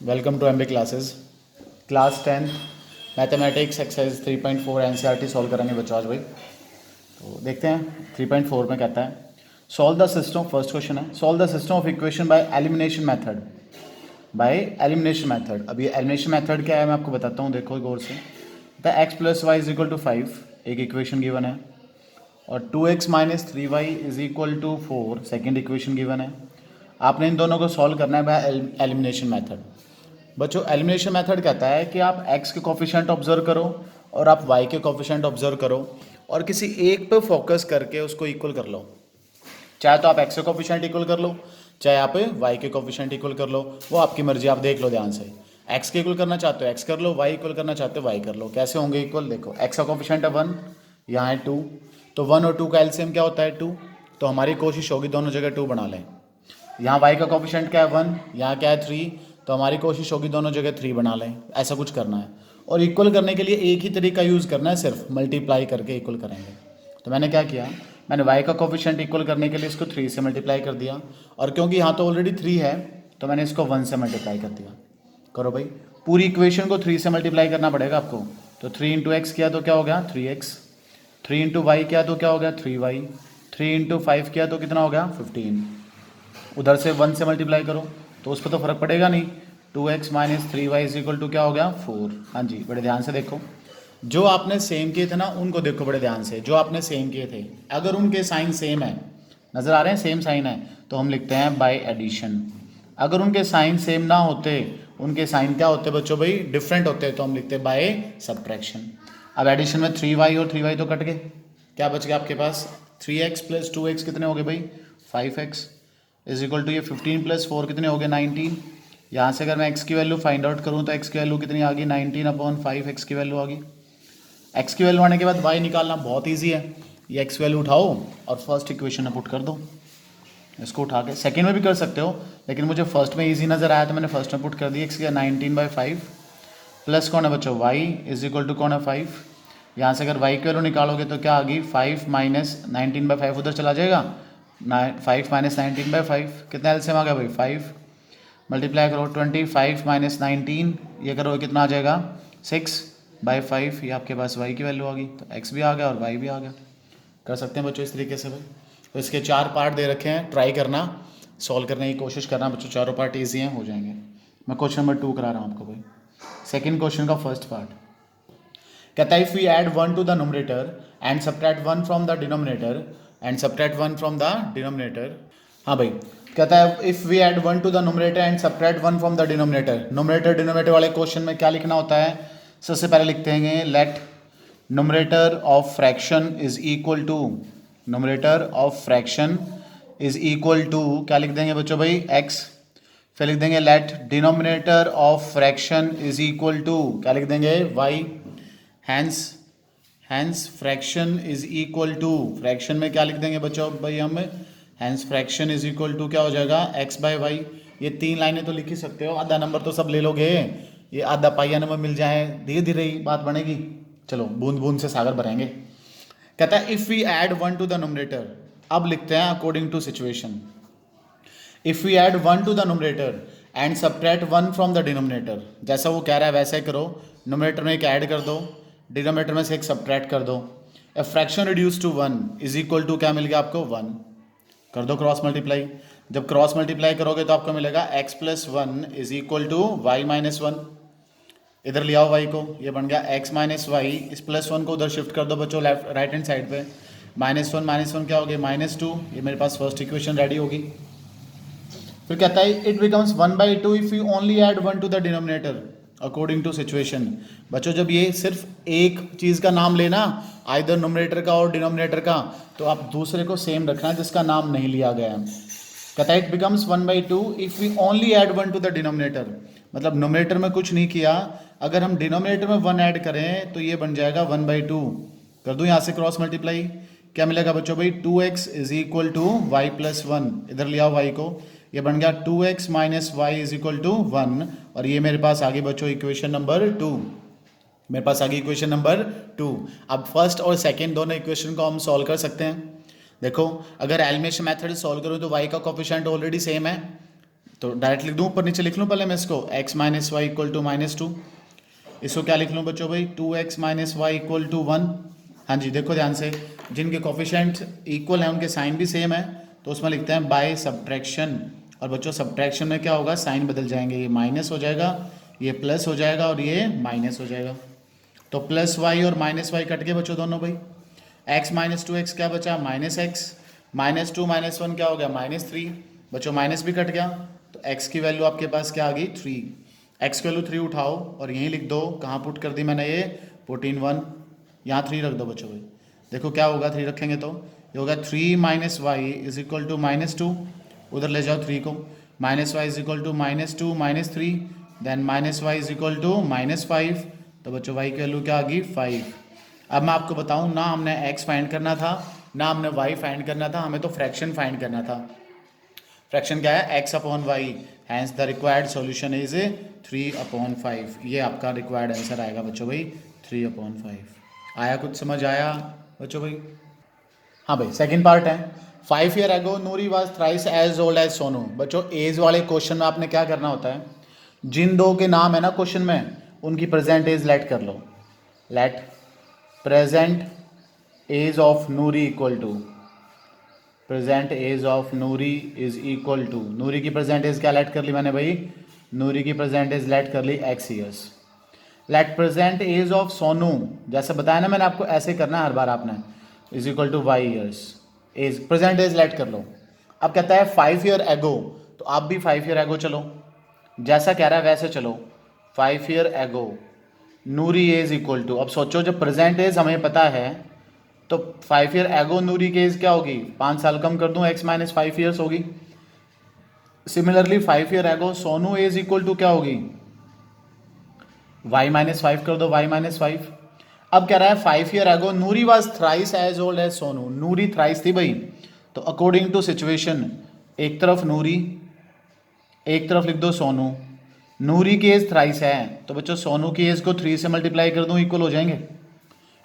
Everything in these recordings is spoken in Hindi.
Welcome to MB classes. Class 10 mathematics exercise 3.4 NCERT solve करेंगे बच्चों आज भाई। तो देखते हैं 3.4 में कहता है solve the system. First question है solve the system of equation by elimination method. By elimination method. अब ये एलिमिनेशन मेथड क्या है मैं आपको बताता हूँ, देखो गौर से। The x plus y is equal to 5 एक इक्वेशन गिवन है, और 2x minus 3y is equal to 4 second equation given है। आपने इन दोनों को सॉल्व करना है बाय एलिमिनेशन मेथड। बच्चों एलिमिनेशन मेथड कहता है कि आप x के कोफिशिएंट ऑब्जर्व करो और आप y के कोफिशिएंट ऑब्जर्व करो और किसी एक पे फोकस करके उसको इक्वल कर लो। चाहे तो आप x के कोफिशिएंट इक्वल कर लो, चाहे आप y के कोफिशिएंट इक्वल कर लो, वो आपकी मर्जी, आप देख लो ध्यान से। x के इक्वल करना चाहते हो x कर लो, y इक्वल करना चाहते हो y कर लो। कैसे होंगे इक्वल? देखो x का कोफिशिएंट है 1, यहाँ है 2, तो 1 और 2 का एलसीएम क्या होता है 2, तो हमारी कोशिश होगी दोनों जगह 2 बना लें। यहाँ y का कोफिशिएंट क्या है 1, यहाँ क्या है 3, तो हमारी कोशिश होगी दोनों जगह 3 बना लें। ऐसा कुछ करना है, और इक्वल करने के लिए एक ही तरीका यूज़ करना है, सिर्फ मल्टीप्लाई करके इक्वल करेंगे। तो मैंने क्या किया, मैंने y का कोफिशिएंट इक्वल करने के लिए इसको 3 से मल्टीप्लाई कर दिया, और क्योंकि यहाँ तो ऑलरेडी 3 है तो मैंने इसको 1 से मल्टीप्लाई कर दिया। करो भाई, पूरी इक्वेशन को 3 से मल्टीप्लाई करना पड़ेगा आपको। तो 3 इंटू एक्स किया तो क्या हो गया 3x, 3 इंटू वाई किया तो क्या हो गया 3y, 3 इंटू 5 किया तो कितना हो गया 15। उधर से 1 से मल्टीप्लाई करो तो उस पर तो फर्क पड़ेगा नहीं। 2x minus 3y is equal to क्या हो गया 4। हाँ जी, बड़े ध्यान से देखो, जो आपने सेम किए थे ना उनको देखो बड़े ध्यान से, जो आपने सेम किए थे अगर उनके साइन सेम है, नज़र आ रहे हैं सेम साइन है, तो हम लिखते हैं बाय एडिशन। अगर उनके साइन सेम ना होते, उनके साइन क्या होते बच्चों भाई डिफरेंट होते, तो हम लिखते हैं बाय सब्ट्रैक्शन। अब एडिशन में 3y और 3y तो कट गए, क्या बच गया आपके पास 3x प्लस 2x कितने हो गए भाई 5x इज इक्वल टू ये 15 प्लस 4 कितने हो गए 19। यहाँ से अगर मैं x की वैल्यू फाइंड आउट करूँ तो x की वैल्यू कितनी आ गई 19 अपॉन 5 x की वैल्यू आ गई। x की वैल्यू आने के बाद y निकालना बहुत ईजी है, ये x वैल्यू उठाओ और फर्स्ट इक्वेशन में पुट कर दो। इसको उठा के सेकेंड में भी कर सकते हो, लेकिन मुझे फर्स्ट में ईजी नज़र आया तो मैंने फर्स्ट में पुट कर दी। x की 19/5 प्लस कौन है बच्चों y इज इक्वल टू कौन है 5। यहाँ से अगर y की वैल्यू निकालोगे तो क्या आ गई 5 माइनस 19/5 उधर चला जाएगा, 5 माइनस 19/5 कितना एलसीएम आ गया भाई 5। मल्टीप्लाई करो 25 माइनस 19, ये करो कितना आ जाएगा 6/5, ये आपके पास y की वैल्यू आ गई। तो x भी आ गया और y भी आ गया। कर सकते हैं बच्चों इस तरीके से भाई। तो इसके 4 पार्ट दे रखे हैं, ट्राई करना, सॉल्व करने की कोशिश करना बच्चों, चारों पार्ट ईजी हैं, हो जाएंगे। मैं क्वेश्चन नंबर 2 करा रहा हूँ आपको भाई। सेकेंड क्वेश्चन का फर्स्ट पार्ट कहता है if we add 1 to the numerator and subtract 1 from the denominator and subtract 1 from the denominator. हाँ भाई, कहता है if we add 1 to the numerator and subtract 1 from the denominator. Numerator denominator वाले क्वेश्चन में क्या लिखना होता है, सबसे पहले लिखते हैं let numerator of fraction is equal to, numerator of fraction is equal to क्या लिख देंगे बच्चों भाई x। फिर लिख देंगे let denominator of fraction is equal to क्या लिख देंगे y। Hence fraction is equal to, fraction में क्या लिख देंगे बच्चों भाई हम, hence fraction is equal to क्या हो जाएगा x/y। ये 3 लाइनें तो लिख ही सकते हो, आधा नंबर तो सब ले लोगे, ये आधा पाइया नंबर मिल जाए धीरे धीरे ही बात बनेगी। चलो बूंद बूंद से सागर भरेंगे। कहता है if we add 1 to the numerator, अब लिखते हैं according to situation. If we add 1 to the numerator and subtract 1 from the denominator, जैसा वो कह रहा है वैसे करो। न्यूमरेटर में एक ऐड कर दो, डिनोमिनेटर में से एक सब्ट्रैक्ट कर दो। A fraction reduce to 1 is equal to क्या मिल गया आपको 1। कर दो क्रॉस मल्टीप्लाई, जब क्रॉस मल्टीप्लाई करोगे तो आपको मिलेगा x plus 1 is equal to y minus 1। इधर ले आओ y को, ये बन गया x माइनस वाई, इस प्लस 1 को उधर शिफ्ट कर दो बच्चों लेफ्ट राइट हैंड साइड पे। -1 क्या हो गया -2, ये मेरे पास फर्स्ट इक्वेशन रेडी होगी। फिर कहता है it becomes 1/2 if you only add 1 to the denominator according to situation. बच्चों जब ये सिर्फ एक चीज़ का नाम लेना, आइदर न्यूमरेटर का और डिनोमिनेटर का, तो आप दूसरे को सेम रखना जिसका नाम नहीं लिया गया है। कहता है it becomes 1/2 if we only add 1 to the denominator, मतलब न्यूमरेटर में कुछ नहीं किया, अगर हम डिनोमिनेटर में 1 ऐड करें तो ये बन जाएगा 1/2। कर दूँ यहाँ से क्रॉस मल्टीप्लाई, क्या मिलेगा बच्चों भाई 2x is equal to y plus 1। इधर ले आओ y को, ये बन गया 2x minus y is equal to 1, और ये मेरे पास आगे बच्चों इक्वेशन नंबर 2। मेरे पास आगे इक्वेशन नंबर 2। अब फर्स्ट और सेकंड दोनों इक्वेशन को हम सॉल्व कर सकते हैं। देखो अगर एलिमिनेशन मेथड सॉल्व करूँ तो y का कोफिशिएंट ऑलरेडी सेम है, तो डायरेक्ट लिख दूँ, ऊपर नीचे लिख लूँ पहले मैं इसको, x minus y equal to -2। इसको क्या लिख लूँ बच्चों भाई, 2x minus y equal to 1। हाँ जी, देखो ध्यान से, जिनके कोफिशिएंट इक्वल हैं उनके साइन भी सेम है, तो उसमें लिखते हैं बाय सब्ट्रैक्शन। और बच्चों सब्ट्रैक्शन में क्या होगा, साइन बदल जाएंगे, ये माइनस हो जाएगा, ये प्लस हो जाएगा और ये माइनस हो जाएगा। तो प्लस वाई और माइनस वाई कट के बच्चों दोनों भाई, x माइनस 2x क्या बचा, -x, -2 -1 क्या हो गया, -3। बच्चों माइनस भी कट गया, तो x की वैल्यू आपके पास क्या आ गई, 3। x की वैल्यू 3 उठाओ और यहीं लिख दो, कहाँ पुट कर दी मैंने, ये पुट इन 1, यहाँ 3 रख दो बच्चों भाई। देखो क्या होगा, 3 रखेंगे तो ये होगा 3 minus y is equal to -2, उधर ले जाओ 3 को, minus y is equal to -2 -3, then minus y is equal to -5। तो बच्चों y की वैल्यू क्या आ गई, 5। अब मैं आपको बताऊं ना, हमने x फाइंड करना था ना हमने y फाइंड करना था, हमें तो फ्रैक्शन फाइंड करना था। फ्रैक्शन क्या है, x upon y, hence the required solution is 3/5। ये आपका रिक्वायर्ड आंसर आएगा बच्चों भाई, 3/5। आया, कुछ समझ आया बच्चों भाई? हाँ भाई, सेकंड पार्ट है, 5 year ago Noori was thrice as old as Sonu. बच्चों एज वाले क्वेश्चन में आपने क्या करना होता है, जिन दो के नाम है ना क्वेश्चन में, उनकी प्रेजेंट एज लेट कर लो। Let present age of Noori equal to, present age of Noori is equal to, Noori की प्रेजेंट एज क्या लेट कर ली मैंने भाई, नूरी की प्रेजेंट एज लेट कर ली x years. Let present age of Sonu, जैसे बताया ना मैंने आपको, ऐसे करना है हर बार आपने, is equal to y years. Age present age let कर लो। अब कहता है 5 ईयर एगो, तो आप भी 5 ईयर एगो चलो, जैसा कह रहा है वैसे चलो। 5 year ago Noori age equal to, अब सोचो जब प्रेजेंट एज हमें पता है, तो 5 ईयर एगो नूरी की एज क्या होगी, 5 साल कम कर दूं, x माइनस 5 ईयर्स होगी। Similarly 5 year ago Sonu age equal to क्या होगी, y माइनस 5 कर दो, y माइनस 5। अब कह रहा है 5 year ago Noori was thrice as old as Sonu, Noori thrice थी भाई, तो अकॉर्डिंग टू सिचुएशन, एक तरफ नूरी एक तरफ लिख दो सोनू। नूरी की एज थ्राइस है, तो बच्चों सोनू की एज को 3 से मल्टीप्लाई कर दूं, इक्वल हो जाएंगे।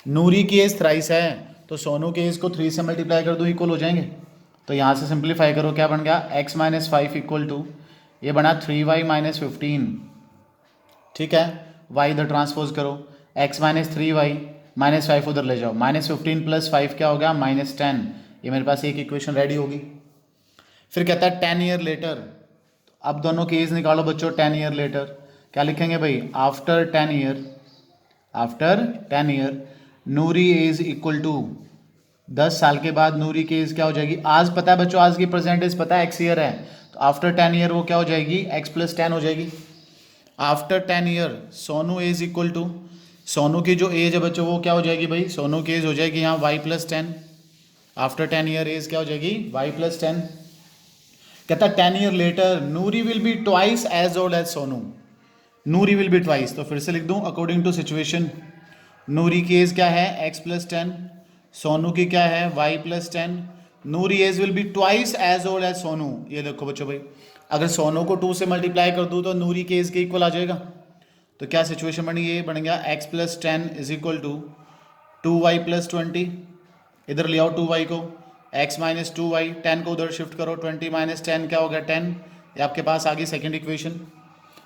नूरी की एज थ्राइस है, तो सोनू की एज को 3 से मल्टीप्लाई कर दूं, इक्वल हो जाएंगे। तो यहाँ से सिंप्लीफाई करो, क्या बन गया, x माइनस 5 इक्वल टू, ये बना 3y माइनस 15। ठीक है, y इधर ट्रांसपोज करो, x माइनस 3y माइनस 5 उधर ले जाओ, -15 + 5 क्या हो गया, -10। ये मेरे पास एक इक्वेशन रेडी होगी। फिर कहता है 10 ईयर लेटर, अब दोनों की एज निकालो बच्चों। 10 ईयर लेटर क्या लिखेंगे भाई, after 10 year, after 10 year Noori age equal to, 10 साल के बाद नूरी की एज क्या हो जाएगी, आज पता है बच्चों, आज की प्रेजेंट एज पता है x ईयर है, तो आफ्टर 10 ईयर वो क्या हो जाएगी, x + 10 हो जाएगी। After 10 year Sonu age equal to, Sonu की जो एज है बच्चों वो क्या हो जाएगी भाई, सोनू की एज हो जाएगी यहाँ y + 10। आफ्टर 10 ईयर एज क्या हो जाएगी, y + 10। कहता है 10 year later Noori will be twice as old as Sonu, Noori will be twice, तो फिर से लिख दूं अकॉर्डिंग टू सिचुएशन, नूरी की एज क्या है, x + 10, सोनू की क्या है, y + 10। Noori age will be twice as old as Sonu. ये देखो बच्चों भाई, अगर सोनू को 2 से मल्टीप्लाई कर दूं तो नूरी के एज के इक्वल आ जाएगा। तो क्या सिचुएशन बनी, ये बन गया x + 10 is equal to 2y + 20। इधर ले आओ 2y को, x माइनस 2y, 10 को उधर शिफ्ट करो, 20 माइनस 10 क्या हो गया, 10। ये आपके पास आ गई सेकेंड इक्वेशन।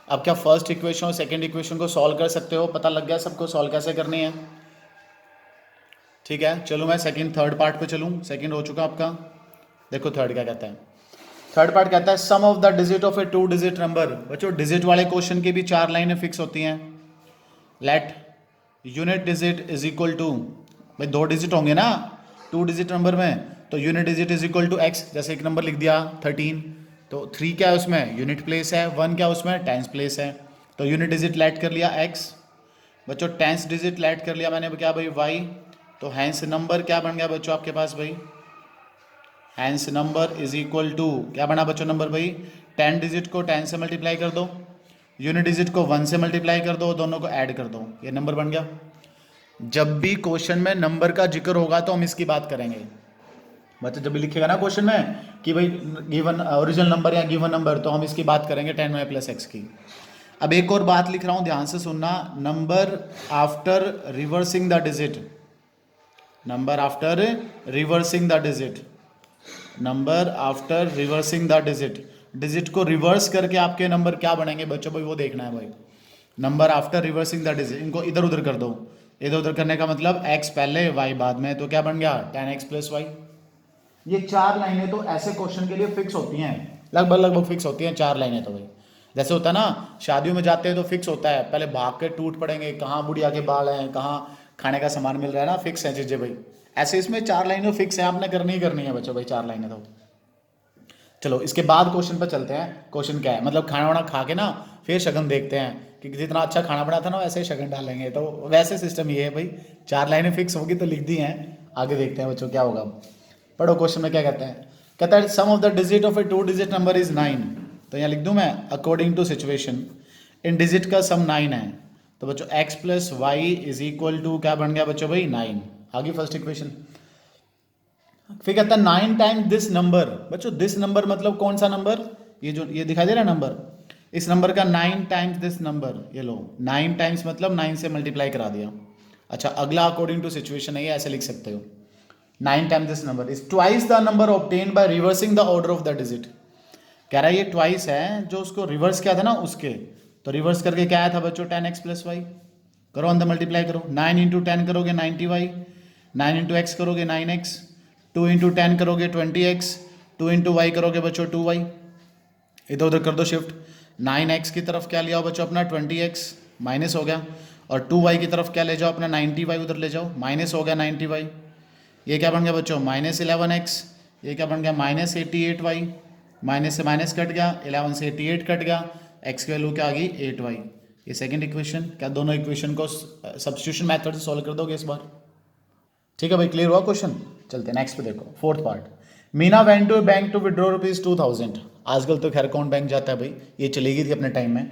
अब क्या फर्स्ट इक्वेशन और सेकेंड इक्वेशन को सॉल्व कर सकते हो, पता लग गया सबको सॉल्व कैसे करनी है। ठीक है, चलो मैं सेकंड थर्ड पार्ट पे चलूँ, सेकंड हो चुका आपका। देखो थर्ड क्या कहता है, थर्ड पार्ट कहता है sum of the digit of a 2 digit number. बच्चों डिजिट वाले क्वेश्चन की भी 4 लाइनें फिक्स होती हैं। Let unit digit is equal to, भाई 2 डिजिट होंगे ना 2 डिजिट नंबर में, तो unit digit is equal to x। जैसे एक नंबर लिख दिया 13, तो 3 क्या है उसमें, यूनिट प्लेस है, 1 क्या उसमें, टेंस प्लेस है, तो यूनिट डिजिट लेट कर लिया x। बच्चों टेंस डिजिट लेट कर लिया मैंने क्या भाई y, तो हैंस नंबर क्या बन गया बच्चों आपके पास भाई, hence number is equal to क्या बना बच्चों नंबर भाई, 10 डिजिट को 10 से मल्टीप्लाई कर दो, यूनिट डिजिट को 1 से मल्टीप्लाई कर दो, दोनों को ऐड कर दो, ये नंबर बन गया। जब भी क्वेश्चन में नंबर का जिक्र होगा तो हम इसकी बात करेंगे। मतलब जब भी लिखेगा ना क्वेश्चन में कि भाई गिवन ओरिजिनल नंबर या गिवन नंबर, तो हम इसकी बात करेंगे 10y + x की। अब एक और बात लिख रहा हूँ, ध्यान से सुनना, number after reversing the digit, number after reversing the digit, number after reversing the digit, digit को रिवर्स करके आपके नंबर क्या बनेंगे बच्चों भाई, वो देखना है भाई। Number after reversing the digit, इनको इधर उधर कर दो। इधर उधर करने का मतलब x पहले y बाद में, तो क्या बन गया 10x प्लस वाई। ये 4 लाइनें तो ऐसे क्वेश्चन के लिए फिक्स होती हैं, लगभग लगभग फिक्स होती हैं 4 लाइनें तो भाई। जैसे होता है ना शादियों में जाते हैं तो फिक्स होता है, पहले भाग के टूट पड़ेंगे, कहाँ बुढ़िया के बाल हैं, कहाँ खाने का सामान मिल रहा है ना, फिक्स है चीज़ें भाई। ऐसे इसमें 4 लाइनें फिक्स है, आपने करनी ही करनी है बच्चों भाई 4 लाइनें तो। चलो इसके बाद क्वेश्चन पर चलते हैं। क्वेश्चन क्या है, मतलब खाना वाना खा के ना फिर शगन देखते हैं कि जितना अच्छा खाना बना था ना वैसे ही शगन डालेंगे, तो वैसे सिस्टम ये है भाई। 4 लाइनें फिक्स होगी तो लिख दी हैं, आगे देखते हैं बच्चों क्या होगा। पढ़ो क्वेश्चन में क्या कहते हैं। कहता है sum of the digit of a 2 digit number is 9। तो यहाँ लिख दूँ मैं, अकॉर्डिंग टू सिचुएशन इन डिजिट का सम 9 है। तो बच्चों x plus y is equal to क्या बन गया बच्चों भाई 9। आगे फर्स्ट इक्वेशन। फिर कहता है 9 टाइम्स दिस नंबर। बच्चों दिस नंबर मतलब कौन सा नंबर, ये जो ये दिखाई दे रहा है नंबर, इस नंबर का 9 टाइम्स दिस नंबर, ये लो 9 टाइम्स मतलब 9 से मल्टीप्लाई करा दिया। अच्छा अगला अकॉर्डिंग टू सिचुएशन है, ये ऐसे लिख सकते हो 9 times this number is twice the number obtained by reversing the order of the digit. कह रहा है ये ट्वाइस है जो उसको रिवर्स किया था ना उसके, तो रिवर्स करके क्या आया था बच्चों 10x प्लस वाई। करो अंदर मल्टीप्लाई करो, 9 इंटू 10 करोगे 90y, 9 इंटू एक्स करोगे 9x, 2 इंटू 10 करोगे 20x, 2 इंटू वाई करोगे बच्चों 2y। इधर उधर कर दो शिफ्ट, 9x की तरफ क्या ले आओ बच्चों अपना 20x माइनस हो गया, और 2y की तरफ क्या ले जाओ अपना 90y उधर ले जाओ, माइनस हो गया 90y। ये क्या बन गया बच्चों माइनस 11x, ये क्या बन गया माइनस 88y, माइनस से माइनस कट गया, 11 से 88 कट गया, x की वैल्यू क्या आ गई 8y। ये सेकंड इक्वेशन। क्या दोनों इक्वेशन को सब्स्टिट्यूशन मेथड से सॉल्व कर दोगे इस बार। ठीक है भाई, क्लियर हुआ क्वेश्चन। चलते हैं नेक्स्ट पे, देखो fourth part. Meena went to bank to withdraw ₹2000। आजकल तो खैर कौन बैंक जाता है भाई, ये चलेगी थी अपने टाइम में।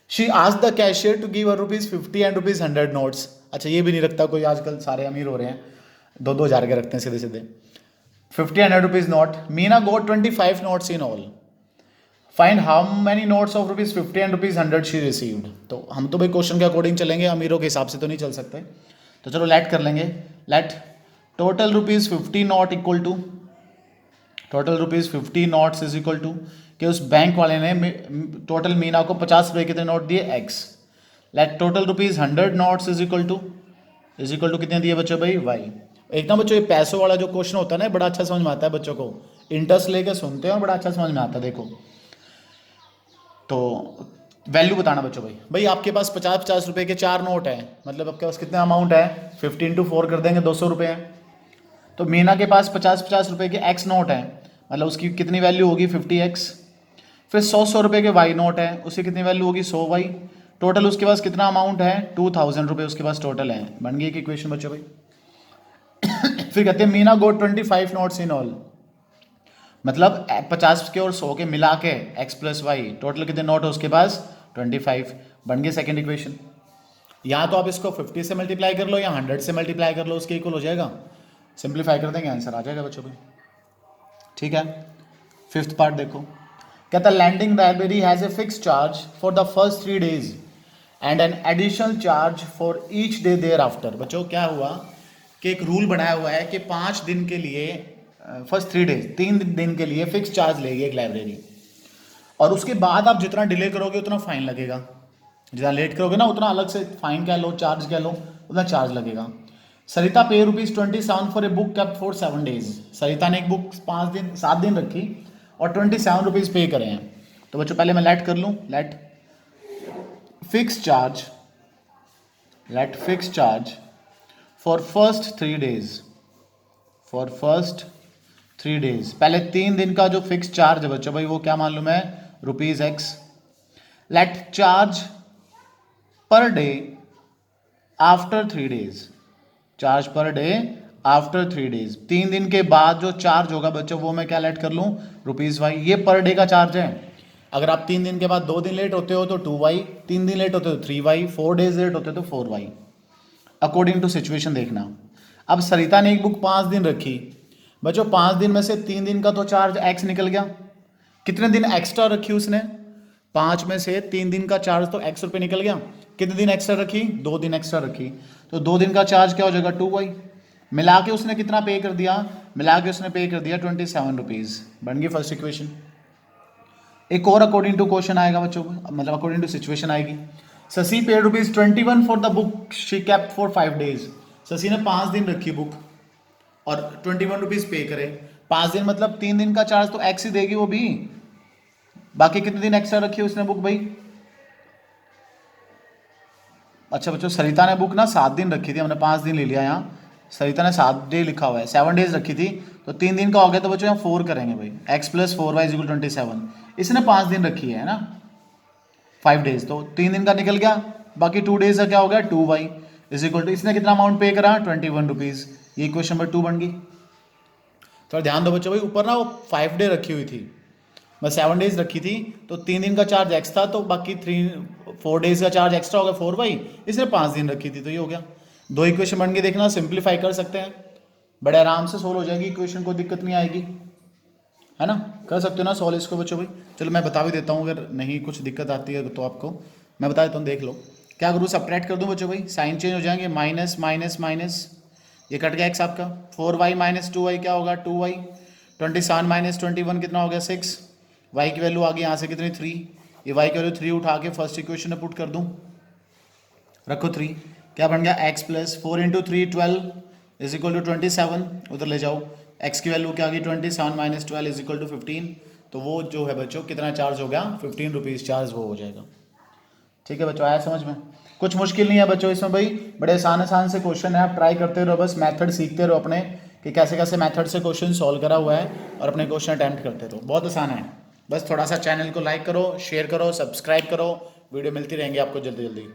She asked the cashier to give her ₹50 and ₹100 notes. अच्छा ये भी नहीं रखता कोई, आजकल सारे अमीर हो रहे हैं, 2-2 हज़ार के रखते हैं सीधे सीधे। 50 and 100 rupees note. Meena got 25 notes in all. Find how many notes of ₹50 and ₹100 she received. तो हम तो भाई क्वेश्चन के अकॉर्डिंग चलेंगे, अमीरों के हिसाब से तो नहीं चल सकते। तो चलो लेट कर लेंगे। Let total ₹50 not equal to, total ₹50 notes is equal to कि उस बैंक वाले ने टोटल मीना को 50 रुपये कितने नोट दिए x। Let total ₹100 notes is equal to कितने दिए बच्चों भाई y। एक ना बच्चों ये पैसों वाला जो क्वेश्चन होता है ना बड़ा अच्छा समझ में आता है बच्चों को, इंटरेस्ट लेके सुनते हैं और बड़ा अच्छा समझ में आता है। देखो तो वैल्यू बताना बच्चों भाई आपके पास 50-50 रुपए के 4 नोट है, मतलब आपके पास कितना अमाउंट है 50 इंटू 4 कर देंगे 200 रुपये है। तो मीना के पास 50-50 रुपए के x नोट है, मतलब उसकी कितनी वैल्यू होगी 50x। फिर 100 रुपये के y नोट है, उसकी कितनी वैल्यू होगी 100y। टोटल उसके पास कितना अमाउंट है 2000 रुपये उसके पास टोटल है। बन गई एक इक्वेशन बच्चों भाई। फिर कहते हैं मीना गोट 25 नोट्स इन ऑल, मतलब 50 के और 100 के मिला के x प्लस वाई टोटल कितने नोट है उसके पास 25। बन गई सेकंड इक्वेशन। या तो आप इसको 50 से मल्टीप्लाई कर लो या 100 से मल्टीप्लाई कर लो, उसके इक्वल हो जाएगा। सिंप्लीफाई कर देंगे आंसर आ जाएगा बच्चों को। ठीक है, फिफ्थ पार्ट देखो। कहता है lending library has a fix charge for the first 3 days and an additional charge for each day thereafter. बच्चों क्या हुआ कि एक रूल बनाया हुआ है कि 5 दिन के लिए, फर्स्ट 3 days 3 दिन के लिए फिक्स चार्ज लेगी एक लाइब्रेरी, और उसके बाद आप जितना डिले करोगे उतना फाइन लगेगा, जितना लेट करोगे ना उतना अलग से फाइन कह लो चार्ज कह लो उतना चार्ज लगेगा। सरिता पे ₹27 for a book kept for 7 days। सरिता ने एक बुक 7 दिन रखी और ₹27 पे करे हैं। तो बच्चों पहले मैं लेट कर लूँ, let fix charge for first 3 days, for first 3 days। पहले 3 दिन का जो फिक्स चार्ज है बच्चों भाई वो क्या मान लूँ मैं ₹x। Let charge per day after 3 days, charge per day after 3 days। 3 दिन के बाद जो चार्ज होगा बच्चों वो मैं क्या लेट कर लूँ ₹y। ये पर डे का चार्ज है। अगर आप 3 दिन के बाद 2 दिन लेट होते हो तो 2y, 3 दिन लेट होते हो तो 3y, 4 days लेट होते हो तो 4y। अकॉर्डिंग टू सिचुएशन देखना। अब सरिता ने एक बुक 5 दिन रखी बच्चों, 5 दिन में से 3 दिन का तो चार्ज x निकल गया। कितने दिन एक्स्ट्रा रखी उसने, 5 में से 3 दिन का चार्ज तो x रुपये निकल गया। कितने दिन एक्स्ट्रा रखी 2 दिन एक्स्ट्रा रखी, तो 2 दिन का चार्ज क्या हो जाएगा 2y। मिला के उसने कितना पे कर दिया, मिला के उसने पे कर दिया ₹27। बन गई फर्स्ट इक्वेशन। एक और अकॉर्डिंग टू क्वेश्चन आएगा बच्चों को, मतलब अकॉर्डिंग टू सिचुएशन आएगी। Shashi paid ₹21 for the book she kept for 5 days। Shashi ने 5 दिन रखी बुक और ₹21 पे करे। 5 दिन मतलब 3 दिन का चार्ज तो एक्स ही देगी वो भी। बाकी कितने दिन एक्स्ट्रा रखी है उसने बुक भाई? अच्छा बच्चों, सरिता ने बुक ना 7 दिन रखी थी, हमने 5 दिन ले लिया यहाँ। सरिता ने 7 डे लिखा हुआ है, 7 days रखी थी, तो 3 दिन का हो गया, तो बच्चों यहाँ 4 करेंगे भाई। x + 4y = 27। इसने 5 दिन रखी है ना, 5 days, तो 3 दिन का निकल गया। बाकी 2 days का क्या हो गया, 2y = इसने कितना अमाउंट पे करा, ₹21। ये क्वेश्चन नंबर 2 बन गई। थोड़ा ध्यान दो बच्चों भाई, ऊपर ना वो 5 डे रखी हुई थी, मैं 7 days रखी थी, तो 3 दिन का चार्ज एक्स था, तो बाकी 4 days का चार्ज एक्स्ट्रा हो गया 4y। इसने 5 दिन रखी थी, तो ये हो गया। 2 इक्वेशन बन के देखना, सिंप्लीफाई कर सकते हैं, बड़े आराम से सोल्व हो जाएगी इक्वेशन, को दिक्कत नहीं आएगी, है ना। कर सकते हो ना सॉल्व इसको बच्चों भाई। चलो मैं बता भी देता हूँ, अगर नहीं कुछ दिक्कत आती है तो आपको मैं बता देता हूँ, देख लो। क्या करूँ, सब्ट्रैक्ट कर दूँ बच्चों भाई, साइन चेंज हो जाएंगे, माइनस माइनस माइनस, ये कट गया एक्स आपका। 4y - 2y क्या होगा, 2y। 27 - 21 कितना हो गया, 6। y की वैल्यू आ गई यहाँ से कितनी, 3। ये y की वैल्यू 3 उठा के फर्स्ट इक्वेशन में पुट कर दूँ, रखो 3, क्या बन गया, x + 4 × 3 12 = 27। उधर ले जाओ, x की वैल्यू क्या आ गई, 27 - 12 = 15। तो वो जो है बच्चों कितना चार्ज हो गया, ₹15 चार्ज वो हो जाएगा। ठीक है बच्चों, आया समझ में? कुछ मुश्किल नहीं है बच्चों इसमें भाई, बड़े आसान आसान से क्वेश्चन है, आप ट्राई करते रहो, बस मेथड सीखते रहो अपने कि कैसे कैसे मेथड से क्वेश्चन सॉल्व करा हुआ है, और अपने क्वेश्चन अटैम्प्ट करते रहो, बहुत आसान है। बस थोड़ा सा चैनल को लाइक करो, शेयर करो, सब्सक्राइब करो, वीडियो मिलती रहेंगी आपको जल्दी जल्दी।